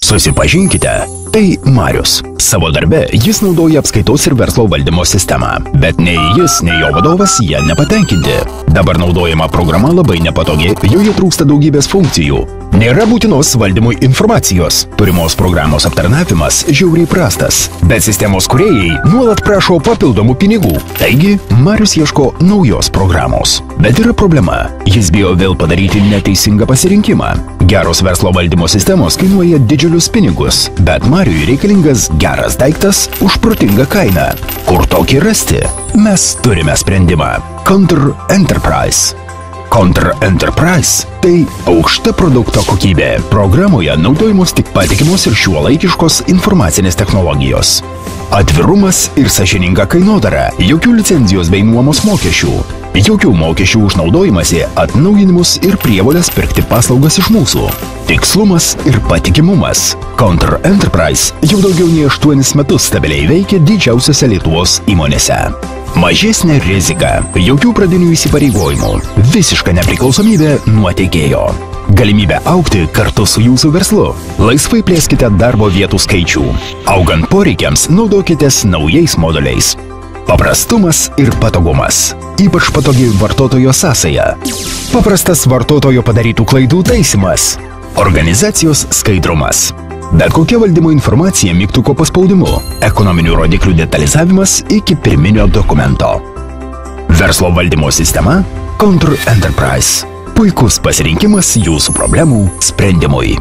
Susipažinkite, tai Marius. Savo darbe jis naudoja apskaitos ir verslo valdymo sistemą, bet nei jis, nei jo vadovas jie nepatenkinti. Dabar naudojama programa labai nepatogi, joje trūksta daugybės funkcijų. Nėra būtinos valdymui informacijos. Turimos programos aptarnavimas žiauriai prastas, bet sistemos kūrėjai nuolat prašo papildomų pinigų. Taigi, Marius ieško naujos programos. Bet yra problema. Jis bijo vėl padaryti neteisingą pasirinkimą. Geros verslo valdymo sistemos kainuoja didžiulius pinigus, bet Mariui reikalingas geras daiktas už protingą kainą. Kur tokį rasti? Mes turime sprendimą. Counter Enterprise. Counter Enterprise – tai aukšta produkto kokybė. Programoje naudojamos tik patikimos ir šiuolaikiškos informacinės technologijos. Atvirumas ir sąžininga kainodara, jokių licenzijos bei nuomos mokesčių, jokių mokesčių už naudojimąsi, atnaujinimus ir prievolės pirkti paslaugas iš mūsų. Tikslumas ir patikimumas. Counter Enterprise jau daugiau nei 8 metus stabiliai veikia didžiausiose Lietuvos įmonėse. Mažesnė rizika, jokių pradinių įsipareigojimų, visiška nepriklausomybė nuo tiekėjo. Galimybė augti kartu su jūsų verslu. Laisvai plėskite darbo vietų skaičių. Augant poreikiams naudokitės naujais moduliais. Paprastumas ir patogumas. Ypač patogi vartotojo sąsaja. Paprastas vartotojo padarytų klaidų taisymas. Organizacijos skaidrumas. Bet kokia valdymo informacija mygtuko paspaudimu, ekonominių rodiklių detalizavimas iki pirminio dokumento. Verslo valdymo sistema Counter Enterprise. Puikus pasirinkimas jūsų problemų sprendimui.